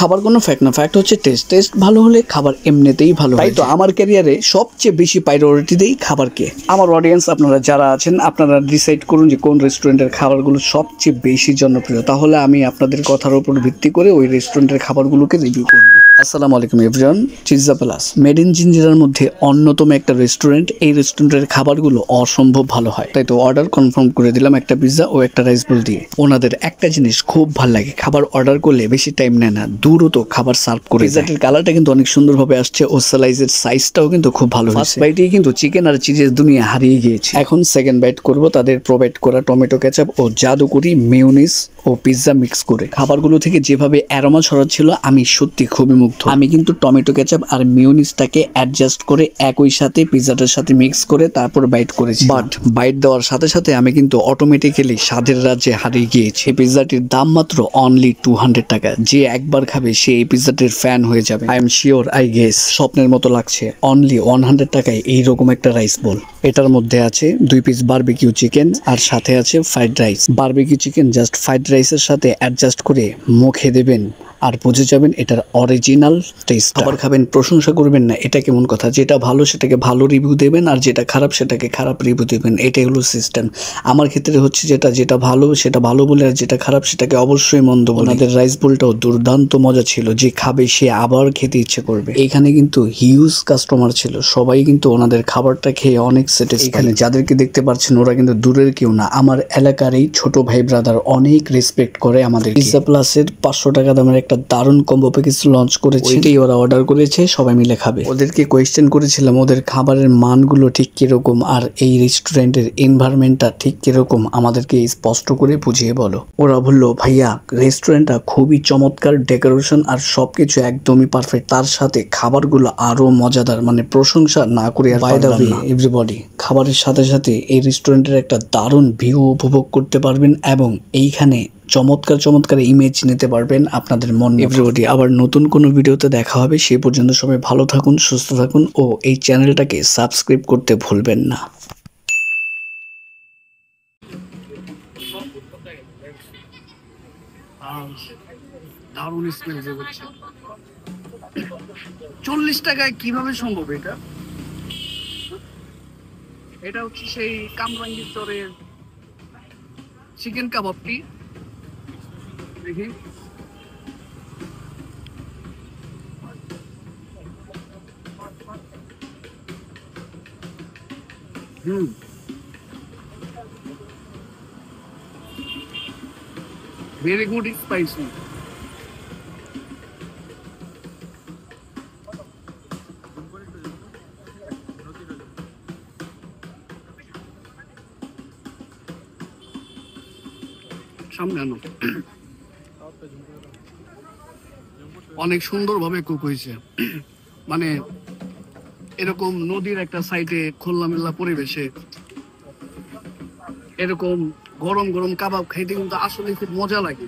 খাবার কোনো ফ্যাক্ট না, ফ্যাক্ট হচ্ছে টেস্ট। টেস্ট ভালো হলে খাবার এমনিতেই ভালো। তাই তো আমার ক্যারিয়ারে সবচেয়ে বেশি প্রায়োরিটি দেই খাবারকে। আমার অডিয়েন্স আপনারা যারা আছেন, আপনারা ডিসাইড করুন যে কোন রেস্টুরেন্টের খাবারগুলো সবচেয়ে বেশি জনপ্রিয়, তাহলে আমি আপনাদের কথার উপর ভিত্তি করে ওই রেস্টুরেন্টের খাবারগুলোকে রিভিউ করব। আসসালামু আলাইকুম everyone, pizza plus made in জিঞ্জিরার মধ্যে অন্যতম একটা রেস্টুরেন্ট। এই রেস্টুরেন্টের খাবারগুলো অসম্ভব ভালো হয়, তাই তো অর্ডার কনফার্ম করে দিলাম একটা পিৎজা ও একটা রাইস বোল দিয়ে। ওনাদের একটা জিনিস খুব ভালো লাগে, খাবার অর্ডার করলে বেশি টাইম নেয় না, দ্রুত খাবার সার্ভ করে। পিৎজাটির কালারটা কিন্তু অনেক সুন্দরভাবে আসছে ও স্লাইসের সাইজটাও কিন্তু খুব ভালো। ফার্স্ট বাইটেই কিন্তু চিকেন আর চিজের দুনিয়া হারিয়ে গিয়েছে। এখন সেকেন্ড বাইট করব তাদের প্রোভাইড করা টমেটো কেচাপ ও জাদুকরি মেয়োনিজ ও পিৎজা মিক্স করে। খাবারগুলো থেকে যেভাবে অ্যারোমা ছড়াচ্ছিল আমি সত্যি খুবই মুগ্ধ। আমি কিন্তু টমেটো কেচাপ আর মেয়োনিজটাকে অ্যাডজাস্ট করে একই সাথে পিৎজাটার সাথে মিক্স করে তারপর বাইট করেছি। বাট বাইট দেওয়ার সাথে সাথে আমি কিন্তু অটোমেটিক্যালি স্বাদের রাজ্যে হারিয়ে গিয়েছি। এই পিৎজাটির দাম মাত্র অনলি 200 টাকা। যে একবার খাবে সে এই পিৎজাটির ফ্যান হয়ে যাবে। I am sure, I guess স্বপ্নের মতো লাগছে। অনলি 100 টাকায় এইরকম একটা রাইস বোল। এটার মধ্যে আছে 2 পিস বারবিকিউ চিকেন আর সাথে আছে fried rice. Barbecue chicken just fried রাইসের সাথে অ্যাডজাস্ট করে মুখে দেবেন আর বুঝে যাবেন এটার অরিজিনাল টেস্ট। খাবার খাবেন, প্রশংসা করবেন না, এটা কেমন কথা? যেটা ভালো সেটাকে ভালো রিভিউ দেবেন আর যেটা খারাপ সেটাকে খারাপ রিভিউ দেবেন, এটাই হলো সিস্টেম। আমার ক্ষেত্রে হচ্ছে যেটা ভালো সেটা ভালো বলে, আর যেটা খারাপ সেটাকে অবশ্যই মন্দ বলে। ওনাদের রাইস বোলটাও দুর্দান্ত মজা ছিল, যে খাবে সে আবার খেতে ইচ্ছে করবে। এইখানে কিন্তু হিউজ কাস্টমার ছিল, সবাই কিন্তু ওনাদের খাবারটা খেয়ে অনেক স্যাটিসফাইড। এখানে যাদেরকে দেখতে পাচ্ছেন ওরা কিন্তু দূরের কেউ না, আমার এলাকারই ছোট ভাই ব্রাদার। অনেক রেসপেক্ট করে আমাদের। পিৎজা প্লাসের 500 টাকা দামের একটা দারুণ কম্বো প্যাকেজ লঞ্চ করেছে, এটাই ওরা অর্ডার করেছে, সবাই মিলে খাবে। ওদেরকে কোয়েশ্চেন করেছিলাম ওদের খাবারের মানগুলো ঠিক কিরকম আর এই রেস্টুরেন্টের এনভায়রনমেন্টটা ঠিক কিরকম, আমাদেরকে স্পষ্ট করে বুঝিয়ে বলো। ওরা বললো ভাইয়া রেস্টুরেন্টটা খুবই চমৎকার, ডেকোরেশন আর সবকিছু একদমই পারফেক্ট, তার সাথে খাবারগুলো আরো মজাদার। মানে প্রশংসা না করে আর বাই দ্য ওয়ে এভরিবডি, খাবারের সাথে সাথে এই রেস্টুরেন্টের একটা দারুণ ভিউ উপভোগ করতে পারবেন এবং এইখানে চমৎকার চমৎকার ইমেজ নিতে পারবেন আপনাদের মন। এভরিবডি আবার নতুন কোনো ভিডিওতে দেখা হবে, সে পর্যন্ত সবাই ভালো থাকুন, সুস্থ থাকুন ও এই চ্যানেলটাকে সাবস্ক্রাইব করতে ভুলবেন না। দারুণ স্মেল যে হচ্ছে। 40 টাকায় কিভাবে সম্ভব এটা? এটা হচ্ছে সেই কামরাঙ্গীর চরের চিকেন কাবাবটি। দেখি ভেরি গুড স্পাইসি। সামনে আনো। অনেক সুন্দরভাবে কুক হয়েছে, মানে এরকম নদীর একটা সাইডে খোলামেলা পরিবেশে এরকম গরম গরম কাবাব খাইতে কিন্তু আসলে খুব মজা লাগে।